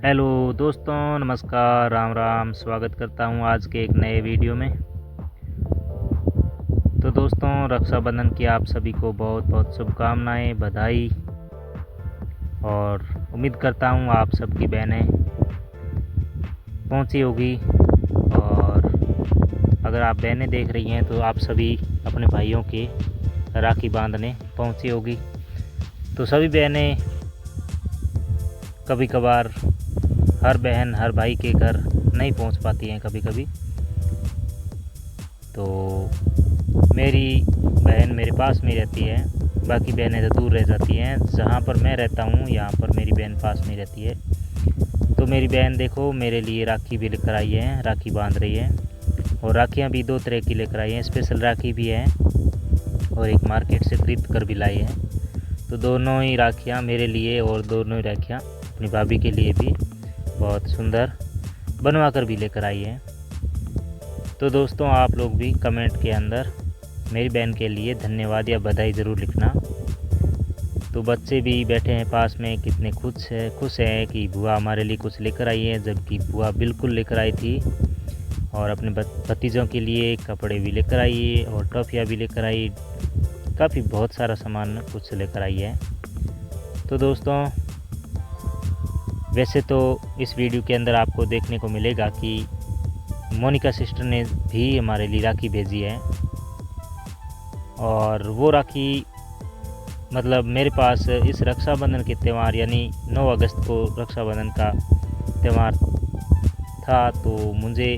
Hello दोस्तों, नमस्कार, राम राम। स्वागत करता हूँ आज के एक नए वीडियो में। तो दोस्तों, रक्षाबंधन की आप सभी को बहुत बहुत शुभकामनाएं, बधाई। और उम्मीद करता हूँ आप सबकी बहनें पहुँची होगी। और अगर आप बहनें देख रही हैं तो आप सभी अपने भाइयों के राखी बांधने पहुँची होगी। तो सभी बहनें कभी कभार हर बहन हर भाई के घर नहीं पहुंच पाती हैं कभी कभी। तो मेरी बहन मेरे पास में रहती है, बाकी बहनें तो दूर रह जाती हैं। जहाँ पर मैं रहता हूँ यहाँ पर मेरी बहन पास में रहती है। तो मेरी बहन देखो मेरे लिए राखी भी लेकर आई है, राखी बांध रही है। और राखियाँ भी दो तरह की लेकर आई हैं, स्पेशल राखी भी है और एक मार्केट से खरीद कर भी लाई है। तो दोनों ही राखियाँ मेरे लिए और दोनों ही राखियाँ अपनी भाभी के लिए भी बहुत सुंदर बनवा कर भी लेकर आई है। तो दोस्तों, आप लोग भी कमेंट के अंदर मेरी बहन के लिए धन्यवाद या बधाई ज़रूर लिखना। तो बच्चे भी बैठे हैं पास में, कितने खुश हैं कि बुआ हमारे लिए कुछ लेकर आई है, जबकि बुआ बिल्कुल लेकर आई थी। और अपने भतीजों के लिए कपड़े भी लेकर आई है और टॉफ़ियाँ भी लेकर आई, काफ़ी बहुत सारा सामान कुछ लेकर आई है। तो दोस्तों, वैसे तो इस वीडियो के अंदर आपको देखने को मिलेगा कि मोनिका सिस्टर ने भी हमारे लिए राखी भेजी है। और वो राखी मतलब मेरे पास इस रक्षाबंधन के त्यौहार यानी 9 अगस्त को रक्षाबंधन का त्यौहार था। तो मुझे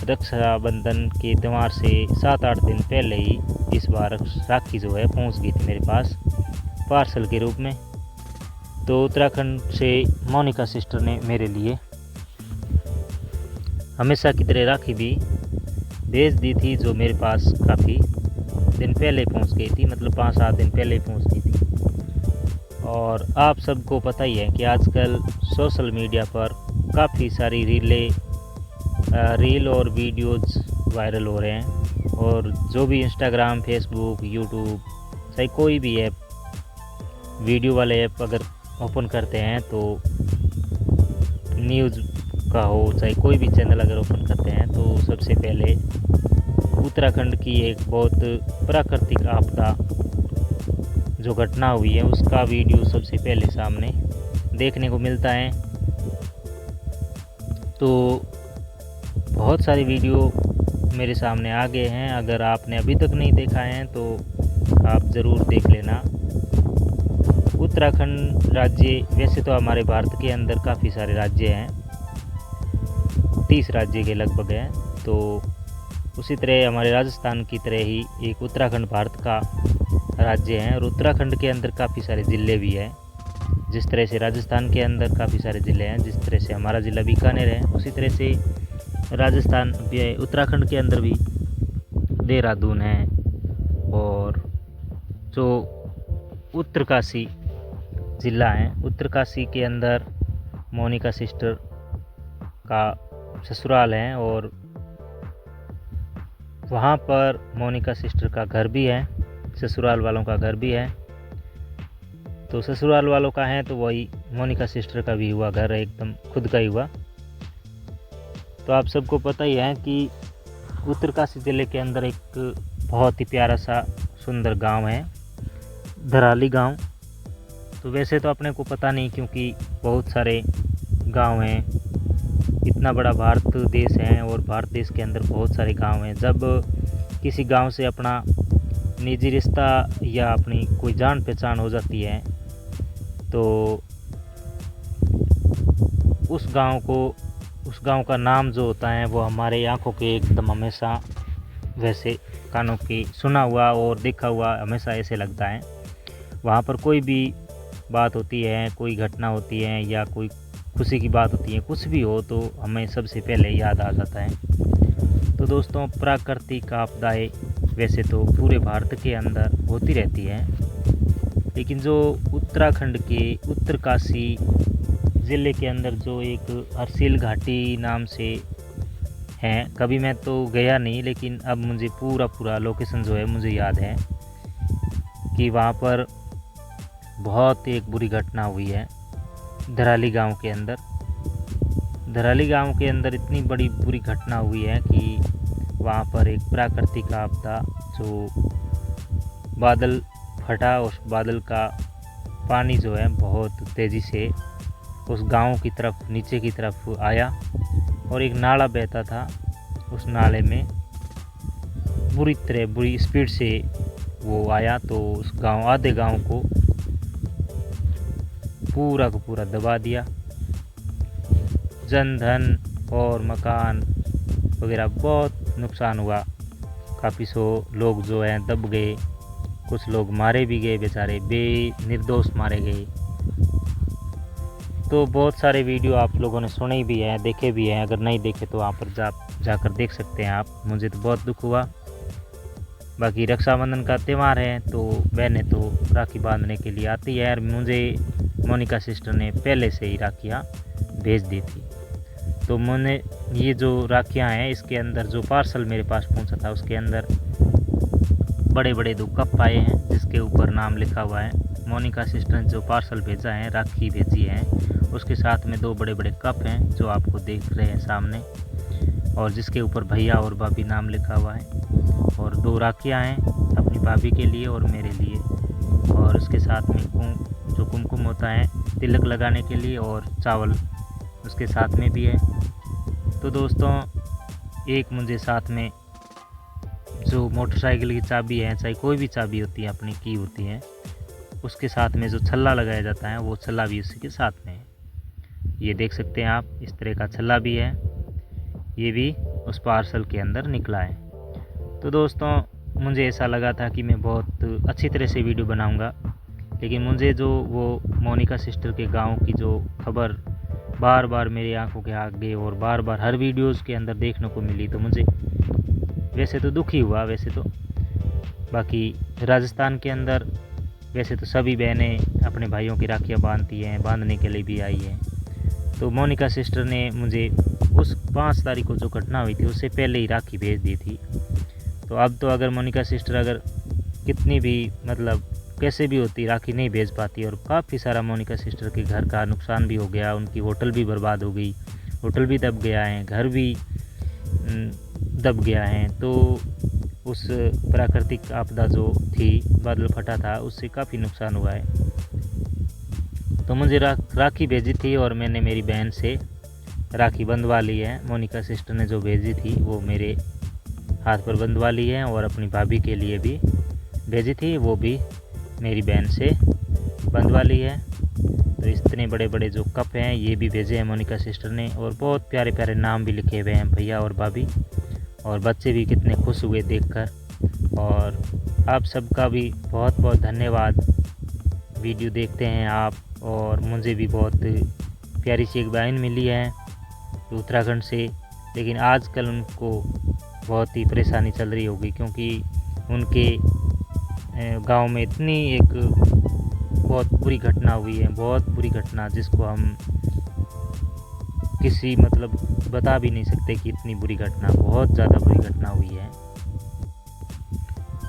रक्षाबंधन के त्यौहार से 7-8 दिन पहले ही इस बार राखी जो है पहुंच गई थी मेरे पास पार्सल के रूप में। तो उत्तराखंड से मोनिका सिस्टर ने मेरे लिए हमेशा की तरह राखी भी भेज दी थी, जो मेरे पास काफ़ी दिन पहले पहुंच गई थी, मतलब 5-7 दिन पहले पहुंच गई थी। और आप सबको पता ही है कि आजकल सोशल मीडिया पर काफ़ी सारी रील और वीडियोज़ वायरल हो रहे हैं। और जो भी इंस्टाग्राम, फेसबुक, यूट्यूब, चाहे कोई भी ऐप, वीडियो वाले ऐप अगर ओपन करते हैं तो न्यूज़ का हो चाहे कोई भी चैनल अगर ओपन करते हैं तो सबसे पहले उत्तराखंड की एक बहुत प्राकृतिक आपदा जो घटना हुई है उसका वीडियो सबसे पहले सामने देखने को मिलता है। तो बहुत सारे वीडियो मेरे सामने आ गए हैं, अगर आपने अभी तक नहीं देखा है तो आप ज़रूर देख लेना। उत्तराखंड राज्य वैसे तो हमारे भारत के अंदर काफ़ी सारे राज्य हैं, 30 राज्य के लगभग हैं। तो उसी तरह हमारे राजस्थान की तरह ही एक उत्तराखंड भारत का राज्य है। और उत्तराखंड के अंदर काफ़ी सारे ज़िले भी हैं। जिस तरह से राजस्थान के अंदर काफ़ी सारे ज़िले हैं, जिस तरह से हमारा ज़िला बीकानेर है, उसी तरह से राजस्थान उत्तराखंड के अंदर भी देहरादून है। और जो उत्तरकाशी ज़िला है, उत्तरकाशी के अंदर मोनिका सिस्टर का ससुराल है और वहाँ पर मोनिका सिस्टर का घर भी है, ससुराल वालों का घर भी है। तो ससुराल वालों का है तो वही मोनिका सिस्टर का भी हुआ घर, एकदम खुद का ही हुआ। तो आप सबको पता ही है कि उत्तरकाशी ज़िले के अंदर एक बहुत ही प्यारा सा सुंदर गांव है, धराली गांव। तो वैसे तो अपने को पता नहीं, क्योंकि बहुत सारे गांव हैं, इतना बड़ा भारत देश है और भारत देश के अंदर बहुत सारे गांव हैं। जब किसी गांव से अपना निजी रिश्ता या अपनी कोई जान पहचान हो जाती है तो उस गांव का नाम जो होता है वो हमारे आँखों के एकदम हमेशा वैसे कानों की सुना हुआ और देखा हुआ हमेशा ऐसे लगता है। वहाँ पर कोई भी बात होती है, कोई घटना होती है या कोई खुशी की बात होती है, कुछ भी हो तो हमें सबसे पहले याद आ जाता है। तो दोस्तों, प्राकृतिक आपदाएं वैसे तो पूरे भारत के अंदर होती रहती हैं, लेकिन जो उत्तराखंड के उत्तरकाशी ज़िले के अंदर जो एक हरसिल घाटी नाम से है, कभी मैं तो गया नहीं, लेकिन अब मुझे पूरा लोकेशन जो है मुझे याद है कि वहाँ पर बहुत एक बुरी घटना हुई है। धराली गांव के अंदर। धराली गांव के अंदर इतनी बड़ी बुरी घटना हुई है कि वहाँ पर एक प्राकृतिक आपदा, जो बादल फटा, उस बादल का पानी जो है बहुत तेज़ी से उस गांव की तरफ, नीचे की तरफ आया और एक नाला बहता था। उस नाले में बुरी स्पीड से वो आया, तो उस गांव, आधे गांव को पूरा का पूरा दबा दिया। जन धन और मकान वगैरह बहुत नुकसान हुआ। काफ़ी सौ लोग जो हैं दब गए, कुछ लोग मारे भी गए, बेचारे निर्दोष मारे गए। तो बहुत सारे वीडियो आप लोगों ने सुने भी हैं, देखे भी हैं। अगर नहीं देखे तो वहाँ पर जाकर देख सकते हैं आप। मुझे तो बहुत दुख हुआ। बाकी रक्षाबंधन का त्यौहार है तो बहनें तो राखी बांधने के लिए आती है, और मुझे मोनिका सिस्टर ने पहले से ही राखियाँ भेज दी थी। तो मैंने ये जो राखियाँ हैं, इसके अंदर जो पार्सल मेरे पास पहुंचा था, उसके अंदर बड़े बड़े 2 कप आए हैं जिसके ऊपर नाम लिखा हुआ है। मोनिका सिस्टर ने जो पार्सल भेजा है, राखी भेजी है, उसके साथ में 2 बड़े बड़े कप हैं जो आपको देख रहे हैं सामने, और जिसके ऊपर भैया और भाभी नाम लिखा हुआ है। और 2 राखियाँ हैं अपनी भाभी के लिए और मेरे लिए, और उसके साथ में जो कुमकुम होता है तिलक लगाने के लिए, और चावल उसके साथ में भी है। तो दोस्तों, एक मुझे साथ में जो मोटरसाइकिल की चाबी है, चाहे कोई भी चाबी होती है अपनी की होती है, उसके साथ में जो छल्ला लगाया जाता है, वो छल्ला भी उसी के साथ में है। ये देख सकते हैं आप, इस तरह का छल्ला भी है, ये भी उस पार्सल के अंदर निकला है। तो दोस्तों, मुझे ऐसा लगा था कि मैं बहुत अच्छी तरह से वीडियो बनाऊंगा, लेकिन मुझे जो वो मोनिका सिस्टर के गांव की जो खबर बार बार मेरी आंखों के आगे और बार बार हर वीडियोस के अंदर देखने को मिली, तो मुझे वैसे तो दुखी हुआ। वैसे तो बाकी राजस्थान के अंदर वैसे तो सभी बहनें अपने भाइयों की राखियाँ बांधती हैं, बांधने के लिए भी आई हैं। तो मोनिका सिस्टर ने मुझे उस 5 तारीख को जो घटना हुई थी, उससे पहले ही राखी भेज दी थी। तो अब तो अगर मोनिका सिस्टर अगर कितनी भी मतलब कैसे भी होती, राखी नहीं भेज पाती, और काफ़ी सारा मोनिका सिस्टर के घर का नुकसान भी हो गया, उनकी होटल भी बर्बाद हो गई, होटल भी दब गया है, घर भी दब गया है। तो उस प्राकृतिक आपदा जो थी, बादल फटा था, उससे काफ़ी नुकसान हुआ है। तो मुझे राखी भेजी थी और मैंने मेरी बहन से राखी बंधवा ली है। मोनिका सिस्टर ने जो भेजी थी वो मेरे हाथ पर बंधवा ली है, और अपनी भाभी के लिए भी भेजी थी, वो भी मेरी बहन से बंधवा ली है। तो इतने बड़े बड़े जो कप हैं ये भी भेजे हैं मोनिका सिस्टर ने, और बहुत प्यारे प्यारे नाम भी लिखे हुए हैं भैया और भाभी, और बच्चे भी कितने खुश हुए देखकर। और आप सबका भी बहुत बहुत धन्यवाद। वीडियो देखते हैं आप, और मुझे भी बहुत प्यारी सी एक बहन मिली है उत्तराखंड से, लेकिन आजकल उनको बहुत ही परेशानी चल रही होगी, क्योंकि उनके गांव में इतनी एक बहुत बुरी घटना हुई है, बहुत बुरी घटना, जिसको हम किसी मतलब बता भी नहीं सकते कि इतनी बुरी घटना, बहुत ज़्यादा बुरी घटना हुई है।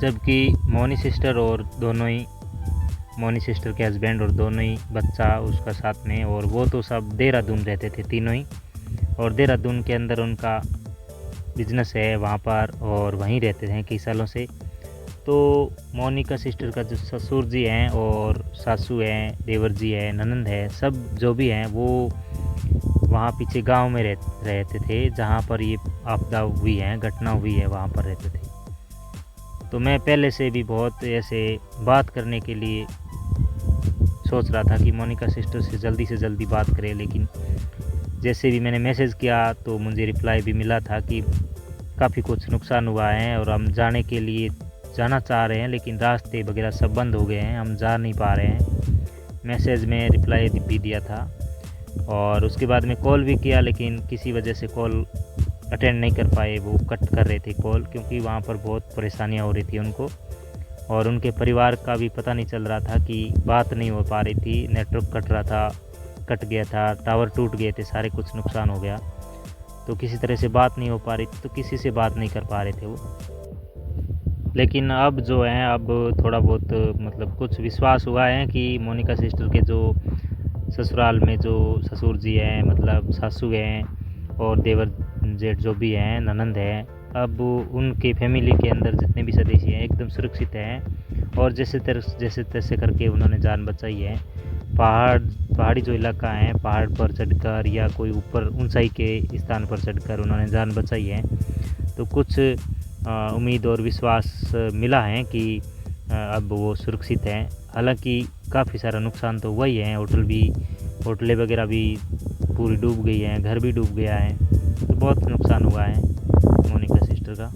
जबकि मोनी सिस्टर और दोनों ही, मोनी सिस्टर के हस्बैंड और दोनों ही बच्चा उसका साथ में, और वो तो सब देहरादून रहते थे तीनों ही, और देहरादून के अंदर उनका बिजनेस है वहाँ पर, और वहीं रहते हैं कई सालों से। तो मोनिका सिस्टर का जो ससुर जी हैं और सासू हैं, देवर जी हैं, ननंद है, सब जो भी हैं वो वहाँ पीछे गांव में रहते थे, जहाँ पर ये आपदा हुई है, घटना हुई है, वहाँ पर रहते थे। तो मैं पहले से भी बहुत ऐसे बात करने के लिए सोच रहा था कि मोनिका सिस्टर से जल्दी बात करें, लेकिन जैसे भी मैंने मैसेज किया तो मुझे रिप्लाई भी मिला था कि काफ़ी कुछ नुकसान हुआ है और हम जाना चाह रहे हैं, लेकिन रास्ते वगैरह सब बंद हो गए हैं, हम जा नहीं पा रहे हैं। मैसेज में रिप्लाई भी दिया था, और उसके बाद में कॉल भी किया, लेकिन किसी वजह से कॉल अटेंड नहीं कर पाए, वो कट कर रहे थे कॉल, क्योंकि वहाँ पर बहुत परेशानियाँ हो रही थी उनको, और उनके परिवार का भी पता नहीं चल रहा था कि बात नहीं हो पा रही थी, नेटवर्क कट गया था, टावर टूट गए थे, सारे कुछ नुकसान हो गया, तो किसी तरह से बात नहीं हो पा रही थी, तो किसी से बात नहीं कर पा रहे थे वो। लेकिन अब जो है, अब थोड़ा बहुत मतलब कुछ विश्वास हुआ है कि मोनिका सिस्टर के जो ससुराल में जो ससुर जी हैं, मतलब सासू हैं और देवर जेठ जो भी हैं, ननंद है, अब उनके फैमिली के अंदर जितने भी सदस्य हैं एकदम सुरक्षित हैं और जैसे तैसे करके उन्होंने जान बचाई है। पहाड़ी जो इलाका है, पहाड़ पर चढ़कर या कोई ऊपर ऊंचाई के स्थान पर चढ़कर उन्होंने जान बचाई है। तो कुछ उम्मीद और विश्वास मिला है कि अब वो सुरक्षित हैं। हालांकि काफ़ी सारा नुकसान तो हुआ ही है, होटलें वगैरह भी पूरी डूब गई हैं, घर भी डूब गया है, तो बहुत नुकसान हुआ है मोनिका सिस्टर का।